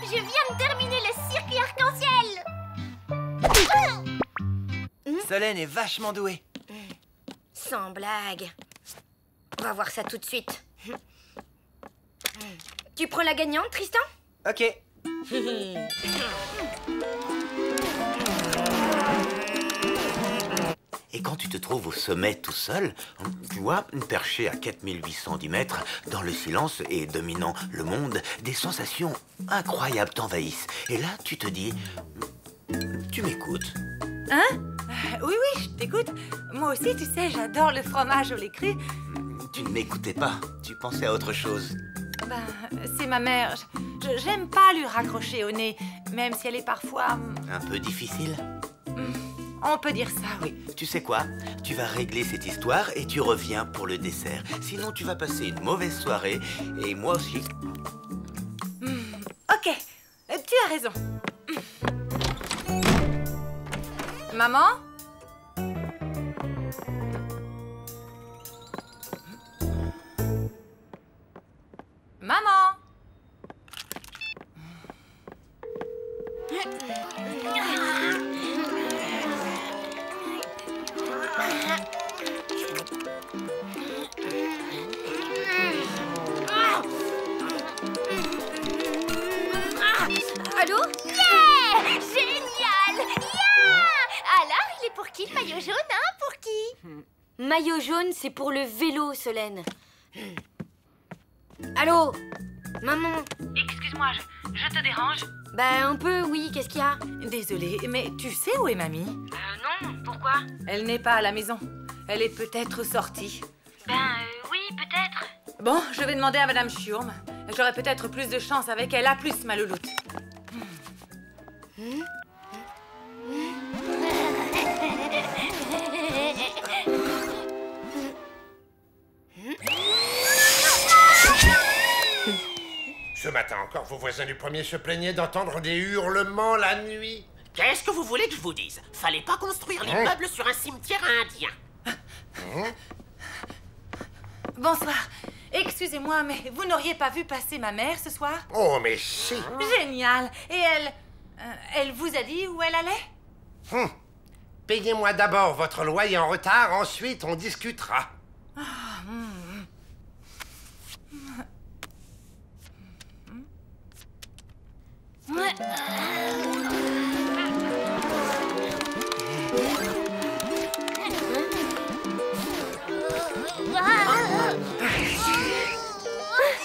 Je viens de terminer le circuit arc-en-ciel. Solène est vachement douée. Sans blague. On va voir ça tout de suite. Tu prends la gagnante, Tristan? Ok. Et quand tu te trouves au sommet tout seul, tu vois, perché à 4810 mètres, dans le silence et dominant le monde, des sensations incroyables t'envahissent. Et là, tu te dis, tu m'écoutes. Hein? Oui, oui, je t'écoute. Moi aussi, tu sais, j'adore le fromage au lait cru. Tu ne m'écoutais pas, tu pensais à autre chose. Ben, c'est ma mère. J'aime pas lui raccrocher au nez, même si elle est parfois... Un peu difficile? On peut dire ça, oui. Tu sais quoi? Tu vas régler cette histoire et tu reviens pour le dessert. Sinon, tu vas passer une mauvaise soirée, et moi aussi. Ok, tu as raison. Maman? Maman? Allô? Yeah! Génial! Yeah! Alors, il est pour qui le maillot jaune, hein? Pour qui? Maillot jaune, c'est pour le vélo, Solène. Allô? Maman? Excuse-moi, je te dérange? Bah, un peu, oui. Qu'est-ce qu'il y a? Désolée, mais tu sais où est mamie? Non, pourquoi? Elle n'est pas à la maison. Elle est peut-être sortie. Oui, peut-être. Bon, je vais demander à Madame Schurm. J'aurai peut-être plus de chance avec elle. À plus, ma louloute. Ce matin encore, vos voisins du premier se plaignaient d'entendre des hurlements la nuit. Qu'est-ce que vous voulez que je vous dise? Fallait pas construire l'immeuble sur un cimetière indien. Bonsoir. Excusez-moi, mais vous n'auriez pas vu passer ma mère ce soir? Oh, mais si. Génial. Et elle vous a dit où elle allait? Payez-moi d'abord votre loyer en retard, ensuite on discutera.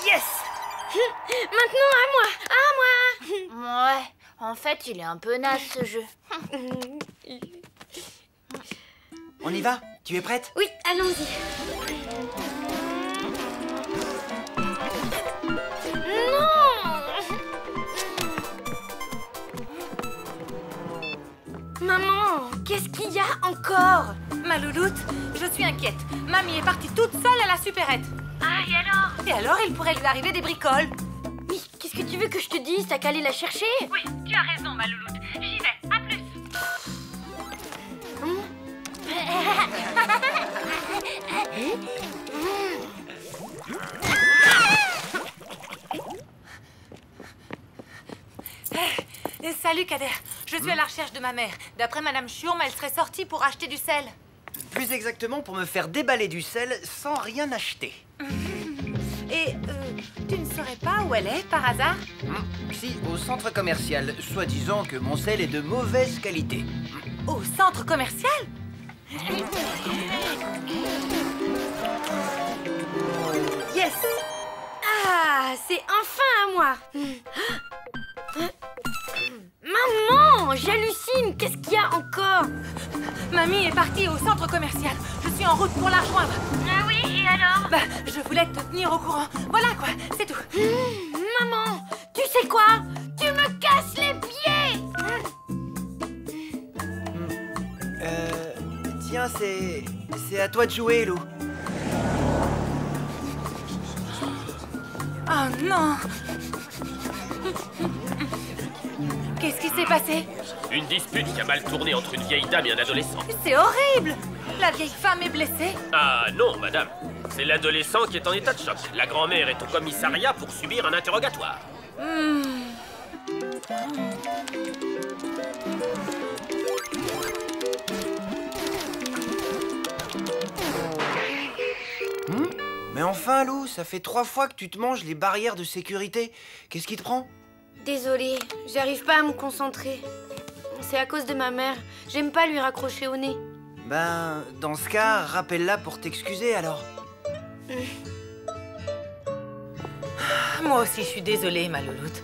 Yes! Maintenant, à moi! Ouais, en fait, il est un peu naze, ce jeu. On y va? Tu es prête? Oui, allons-y. Maman, qu'est-ce qu'il y a encore? Ma louloute, je suis inquiète. Mamie est partie toute seule à la supérette. Ah, et alors? Et alors, il pourrait lui arriver des bricoles. Mais qu'est-ce que tu veux que je te dise? T'as qu'à aller la chercher? Oui, tu as raison, ma louloute. J'y vais, à plus. Salut, Kader. Je suis à la recherche de ma mère. D'après Madame Schurm, elle serait sortie pour acheter du sel. Plus exactement pour me faire déballer du sel sans rien acheter. Et tu ne saurais pas où elle est, par hasard? Si, au centre commercial, soi-disant que mon sel est de mauvaise qualité. Au centre commercial? Yes! Ah, c'est enfin à moi! Maman, j'hallucine! Qu'est-ce qu'il y a encore? Mamie est partie au centre commercial. Je suis en route pour la rejoindre. Ah oui, et alors? Bah, je voulais te tenir au courant. Voilà quoi, c'est tout. Maman, tu sais quoi? Tu me casses les pieds! Tiens, c'est à toi de jouer, Lou. Oh non! Qu'est-ce qui s'est passé? Une dispute qui a mal tourné entre une vieille dame et un adolescent. C'est horrible! La vieille femme est blessée? Ah non, madame. C'est l'adolescent qui est en état de choc. La grand-mère est au commissariat pour subir un interrogatoire. Mais enfin, Lou, ça fait 3 fois que tu te manges les barrières de sécurité. Qu'est-ce qui te prend? Désolée, j'arrive pas à me concentrer. C'est à cause de ma mère. J'aime pas lui raccrocher au nez. Ben, dans ce cas, rappelle-la pour t'excuser, alors. Moi aussi, je suis désolée, ma louloute.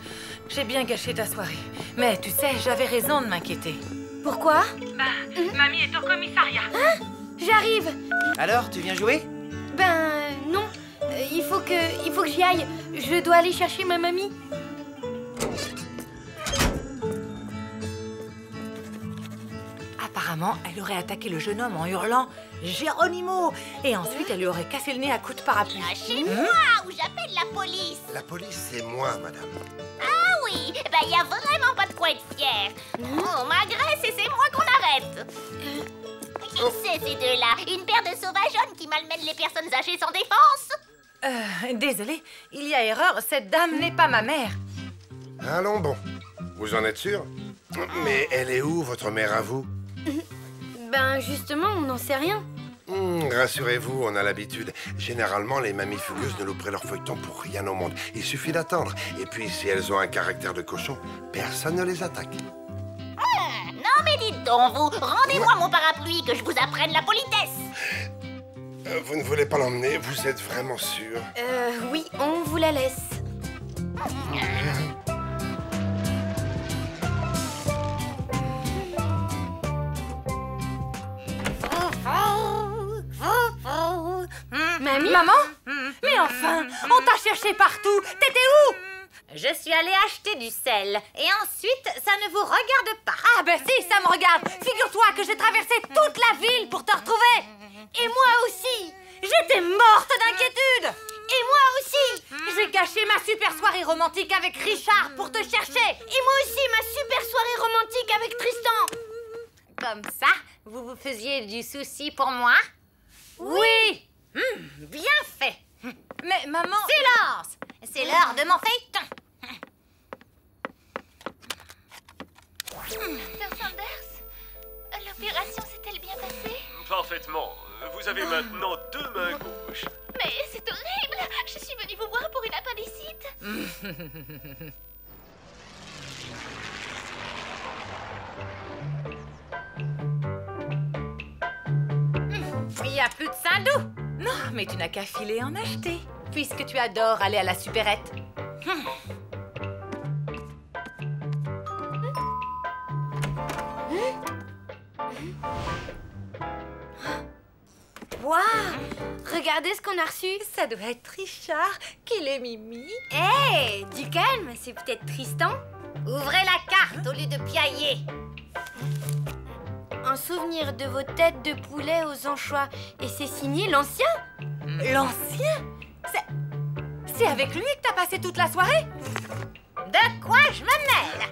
J'ai bien gâché ta soirée. Mais tu sais, j'avais raison de m'inquiéter. Pourquoi? Mamie est au commissariat. J'arrive. Alors, tu viens jouer? Ben, non. Il faut que j'y aille. Je dois aller chercher ma mamie. Apparemment, elle aurait attaqué le jeune homme en hurlant « Geronimo !» et ensuite elle lui aurait cassé le nez à coups de parapluie. Lâchez-moi ou j'appelle la police. La police, c'est moi, madame. Ah oui, ben y a vraiment pas de quoi être fier. On m'agresse et c'est moi qu'on arrête. Qui c'est ces deux-là? Une paire de sauvageonnes qui malmènent les personnes âgées sans défense? Désolée, il y a erreur, cette dame n'est pas ma mère. Allons bon. Vous en êtes sûr? Mais elle est où, votre mère à vous? Ben, justement, on n'en sait rien. Rassurez-vous, on a l'habitude. Généralement, les mamies fugueuses ne louperont leur feuilleton pour rien au monde. Il suffit d'attendre. Et puis, si elles ont un caractère de cochon, personne ne les attaque. Non mais dites donc, vous, rendez-moi mon parapluie que je vous apprenne la politesse. Vous ne voulez pas l'emmener? Vous êtes vraiment sûr? Oui, on vous la laisse. Mamie? Maman? Mais enfin, on t'a cherché partout. T'étais où? Je suis allée acheter du sel. Et ensuite, ça ne vous regarde pas. Ah ben si, ça me regarde. Figure-toi que j'ai traversé toute la ville pour te retrouver. Et moi aussi. J'étais morte d'inquiétude. Et moi aussi. J'ai gâché ma super soirée romantique avec Richard pour te chercher. Et moi aussi, ma super soirée romantique avec Tristan. Comme ça, vous vous faisiez du souci pour moi? Oui. Bien fait. Mais maman... Silence! C'est l'heure de mon feuilleton. Dr. Sanders, l'opération s'est-elle bien passée? Parfaitement. Vous avez maintenant 2 mains gauches. Mais c'est horrible! Je suis venue vous voir pour une appendicite. Il n'y a plus de Saint-Doux. Non, mais tu n'as qu'à filer en acheter, puisque tu adores aller à la supérette. Waouh! Regardez ce qu'on a reçu. Ça doit être Richard qui l'ait mimi. Hé, du calme, c'est peut-être Tristan. Ouvrez la carte au lieu de piailler. Un souvenir de vos têtes de poulet aux anchois. Et c'est signé l'ancien? L'ancien? C'est avec lui que t'as passé toute la soirée? De quoi je me mêle?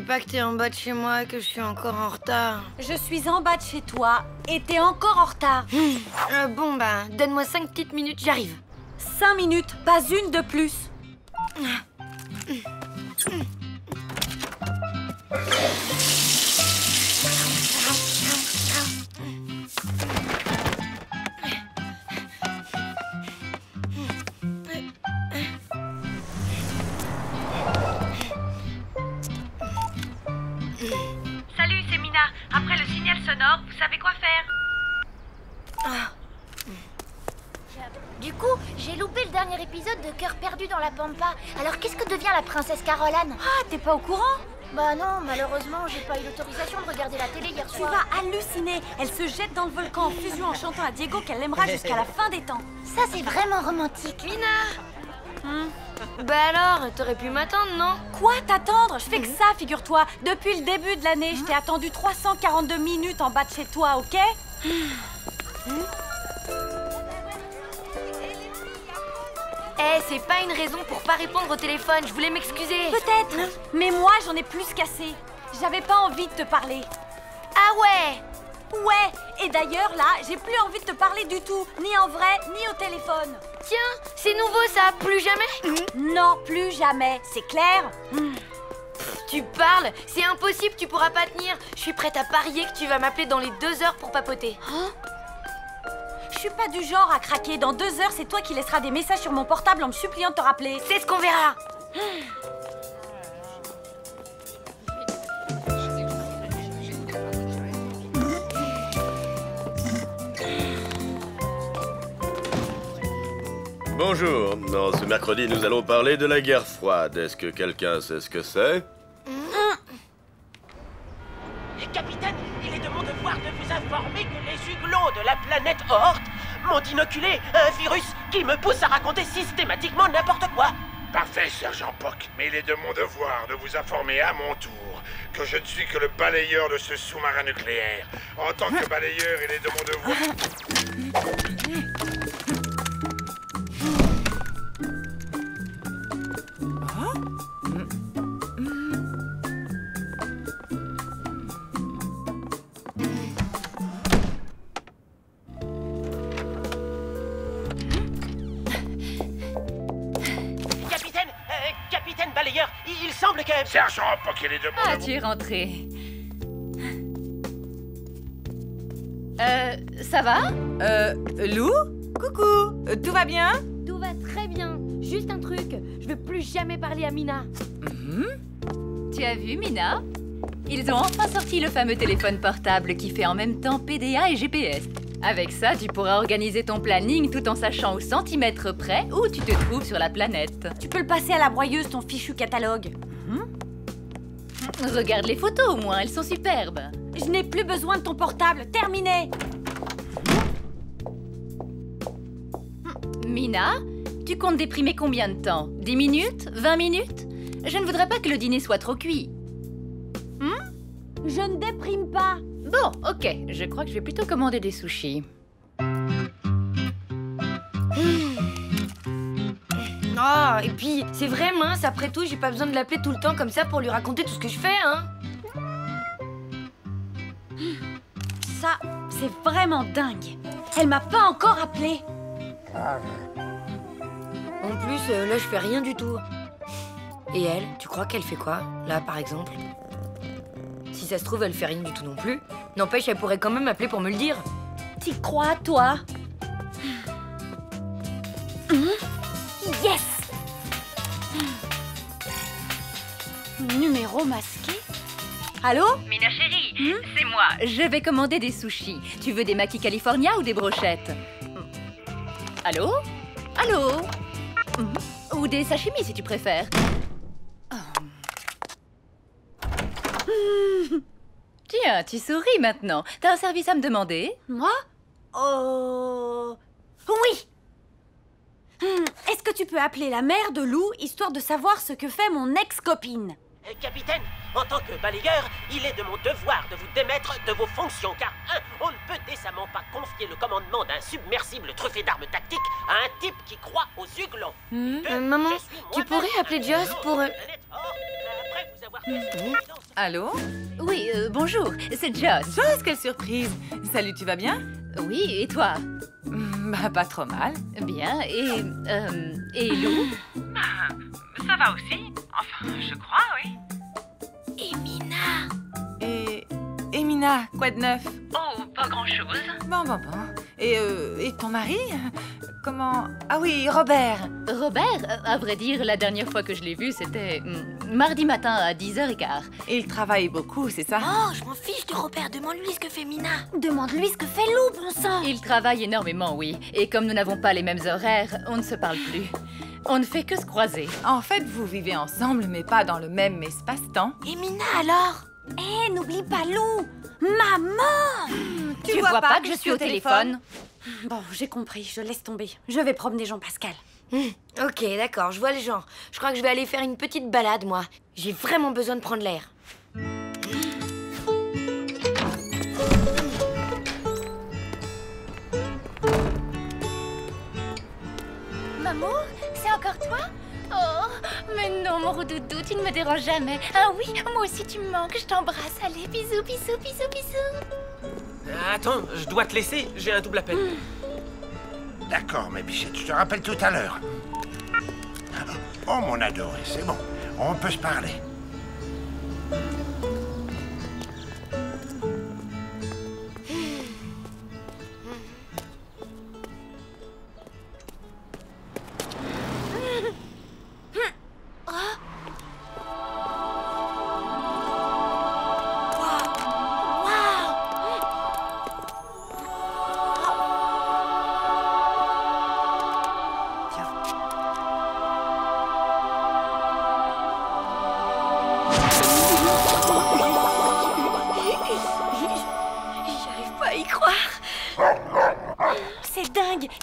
pas que t'es en bas de chez moi et que je suis encore en retard. Je suis en bas de chez toi et t'es encore en retard. Bon, bah, donne-moi 5 petites minutes, j'arrive. 5 minutes, pas une de plus. Salut, c'est Mina. Après le signal sonore, vous savez quoi faire? Du coup, j'ai loupé le dernier épisode de Cœur perdu dans la Pampa. Alors qu'est-ce que devient la princesse Caroline? Ah, t'es pas au courant? Bah non, malheureusement, j'ai pas eu l'autorisation de regarder la télé hier soir. Tu vas halluciner. Elle se jette dans le volcan en fusion en chantant à Diego qu'elle l'aimera jusqu'à la fin des temps. Ça, c'est vraiment romantique. Mina! Bah alors, t'aurais pu m'attendre, non? Quoi, t'attendre? Je fais que ça, figure-toi. Depuis le début de l'année, je t'ai attendu 342 minutes en bas de chez toi, ok? Eh, c'est pas une raison pour pas répondre au téléphone, je voulais m'excuser. Peut-être, mais moi, j'en ai plus qu'assez. J'avais pas envie de te parler. Ah ouais? Ouais, et d'ailleurs, là, j'ai plus envie de te parler du tout, ni en vrai, ni au téléphone. Tiens, c'est nouveau ça, plus jamais? Non, plus jamais, c'est clair? Tu parles? C'est impossible, tu pourras pas tenir. Je suis prête à parier que tu vas m'appeler dans les 2 heures pour papoter. Je suis pas du genre à craquer. Dans 2 heures, c'est toi qui laisseras des messages sur mon portable en me suppliant de te rappeler. C'est ce qu'on verra. Bonjour, dans ce mercredi, nous allons parler de la guerre froide. Est-ce que quelqu'un sait ce que c'est? Capitaine, il est de mon devoir de vous informer que les huglons de la planète Hort m'ont inoculé un virus qui me pousse à raconter systématiquement n'importe quoi. Parfait, sergent Pock, mais il est de mon devoir de vous informer à mon tour que je ne suis que le balayeur de ce sous-marin nucléaire. En tant que balayeur, il est de mon devoir... Capitaine balayeur, il semble que... Sergent Pock, il est de mon devoir... Ah, tu es rentré. Ça va? Lou? Coucou, tout va bien? Tout va très bien. Juste un truc, je veux plus jamais parler à Mina. Tu as vu, Mina? Ils ont enfin sorti le fameux téléphone portable qui fait en même temps PDA et GPS. Avec ça, tu pourras organiser ton planning tout en sachant au centimètre près où tu te trouves sur la planète. Tu peux le passer à la broyeuse, ton fichu catalogue. Regarde les photos au moins, elles sont superbes. Je n'ai plus besoin de ton portable, terminé. Mina, tu comptes déprimer combien de temps? 10 minutes? 20 minutes? Je ne voudrais pas que le dîner soit trop cuit. Je ne déprime pas. Bon, ok, je crois que je vais plutôt commander des sushis. Ah, et puis, c'est vrai mince, après tout, j'ai pas besoin de l'appeler tout le temps comme ça pour lui raconter tout ce que je fais, hein. Ça, c'est vraiment dingue. Elle m'a pas encore appelé. En plus, là, je fais rien du tout. Et elle, tu crois qu'elle fait quoi, là, par exemple? Si ça se trouve, elle fait rien du tout non plus. N'empêche, elle pourrait quand même m'appeler pour me le dire. T'y crois, toi? Yes! Numéro masqué? Allô? Mina chérie, c'est moi. Je vais commander des sushis. Tu veux des maquis California ou des brochettes? Allô? Allô? Ou des sashimi si tu préfères. Tiens, tu souris maintenant. T'as un service à me demander? Moi? Oh... Oui! Est-ce que tu peux appeler la mère de Lou, histoire de savoir ce que fait mon ex-copine? Capitaine, en tant que balayeur, il est de mon devoir de vous démettre de vos fonctions, car on ne peut décemment pas confier le commandement d'un submersible truffé d'armes tactiques à un type qui croit aux huglons. Maman, tu pourrais appeler Joss pour... Après vous avoir Allô? Oui, bonjour, c'est Joss. Joss, quelle surprise! Salut, tu vas bien? Oui, et toi? Bah, pas trop mal. Bien, et Lou? Ça va aussi. Enfin, je crois, oui. Et Mina? Et Mina, quoi de neuf? Oh, pas grand-chose. Bon. Et ton mari? Comment... Ah oui, Robert. Robert, à vrai dire, la dernière fois que je l'ai vu, c'était mardi matin à 10h15. Il travaille beaucoup, c'est ça? Oh, je m'en fiche de Robert. Demande-lui ce que fait Mina. Demande-lui ce que fait Lou, bon sang. Il travaille énormément, oui. Et comme nous n'avons pas les mêmes horaires, on ne se parle plus. On ne fait que se croiser. En fait, vous vivez ensemble, mais pas dans le même espace-temps. Et Mina, alors? Eh, n'oublie pas Lou. Maman! Tu vois pas que je suis au téléphone? Bon, j'ai compris, je laisse tomber. Je vais promener Jean-Pascal. Ok, d'accord, je vois le genre. Je crois que je vais aller faire une petite balade, moi. J'ai vraiment besoin de prendre l'air. Maman, c'est encore toi? Oh, mais non, mon roudoudou, tu ne me déranges jamais. Ah oui, moi aussi tu me manques, je t'embrasse. Allez, bisous, bisous, bisous, bisous. Attends, je dois te laisser, j'ai un double appel. D'accord, mes bichettes, je te rappelle tout à l'heure. Oh, mon adoré, c'est bon. On peut se parler.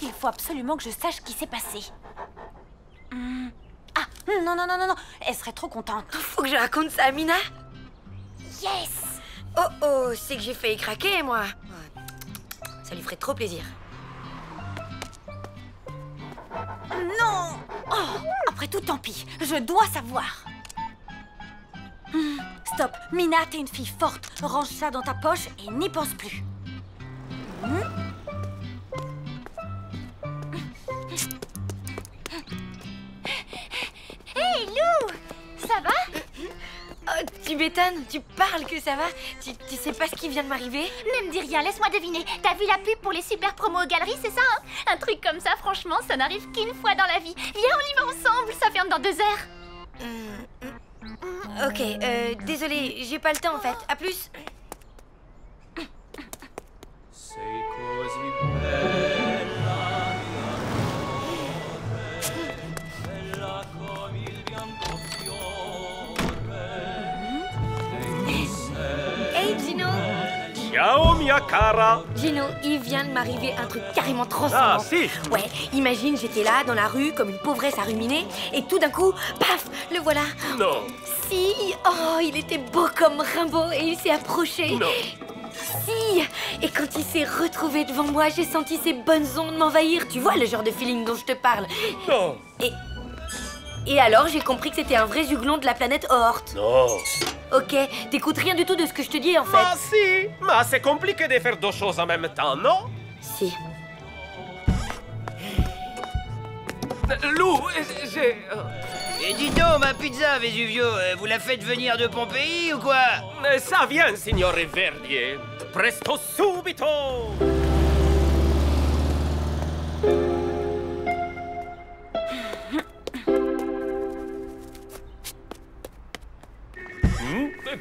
Il faut absolument que je sache ce qui s'est passé. Ah, non. Elle serait trop contente. Faut que je raconte ça à Mina? Yes! Oh, c'est que j'ai failli craquer, moi. Ça lui ferait trop plaisir. Non! Oh, après tout, tant pis. Je dois savoir. Stop. Mina, t'es une fille forte. Range ça dans ta poche et n'y pense plus. Hey, Lou! Ça va? Oh, tu m'étonnes, tu parles que ça va? Tu sais pas ce qui vient de m'arriver? Ne me dis rien, laisse-moi deviner. T'as vu la pub pour les super promos aux galeries, c'est ça, hein? Un truc comme ça, franchement, ça n'arrive qu'une fois dans la vie. Viens, on y va ensemble, ça ferme dans 2 heures. Ok, désolé, j'ai pas le temps en fait. À plus. Hey Gino! Ciao, mia cara! Gino, il vient de m'arriver un truc carrément trop Ah, sombre. si! Ouais, imagine, j'étais là, dans la rue, comme une pauvresse à ruminer, et tout d'un coup, paf, le voilà. Non! Si! Oh, il était beau comme Rimbaud, et il s'est approché. Non! Si! Et quand il s'est retrouvé devant moi, j'ai senti ses bonnes ondes m'envahir. Tu vois le genre de feeling dont je te parle? Non! Et alors, j'ai compris que c'était un vrai zuglon de la planète Oort. Non! Ok, t'écoutes rien du tout de ce que je te dis en fait. Ah si! Mais c'est compliqué de faire 2 choses en même temps, non? Si. Lou, j'ai... Et dis donc, ma pizza, Vesuvio, vous la faites venir de Pompéi ou quoi? Ça vient, signore Verdier. Presto subito!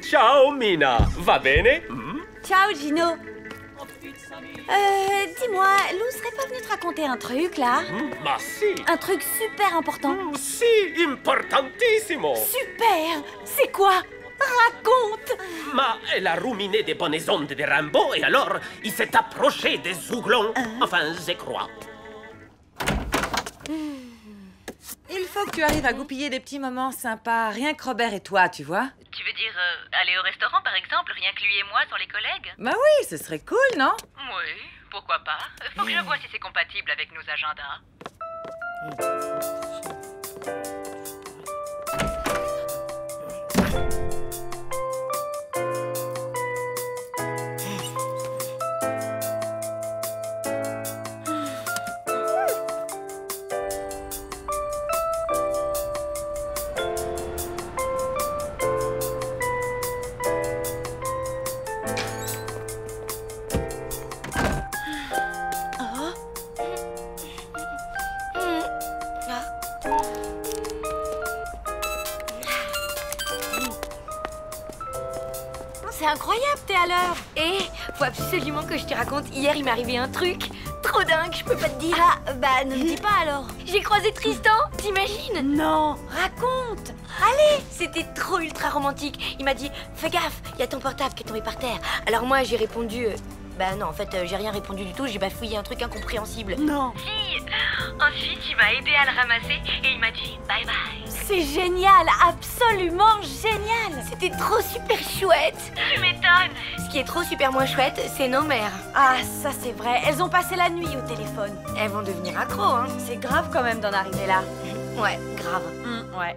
Ciao, Mina. Va bene? Ciao, Gino. Dis-moi, Lou serait pas venue te raconter un truc, là? Ma si! Un truc super important. Si, importantissimo! Super! C'est quoi? Raconte! Ma elle a ruminé des bonnes ondes de Rimbaud et alors il s'est approché des zouglons. Enfin, je crois. Il faut que tu arrives à goupiller des petits moments sympas, rien que Robert et toi, tu vois? Tu veux dire aller au restaurant, par exemple, rien que lui et moi, sans les collègues? Bah oui, ce serait cool, non? Oui, pourquoi pas. Faut que je vois si c'est compatible avec nos agendas. c'est incroyable, t'es à l'heure. Et faut absolument que je te raconte, hier il m'est arrivé un truc trop dingue, je peux pas te dire. Ah, bah ne me dis pas alors. J'ai croisé Tristan, t'imagines? Non, raconte. Allez. C'était trop ultra romantique. Il m'a dit, fais gaffe, il y a ton portable qui est tombé par terre. Alors moi j'ai répondu, bah non en fait j'ai rien répondu du tout, j'ai bafouillé un truc incompréhensible. Non. Si, ensuite il m'a aidé à le ramasser et il m'a dit bye bye. C'est génial, absolument génial. C'était trop super chouette. Tu m'étonnes. Ce qui est trop super moins chouette, c'est nos mères. Ah, ça c'est vrai, elles ont passé la nuit au téléphone. Elles vont devenir accros, hein. C'est grave quand même d'en arriver là. Ouais, grave. Ouais.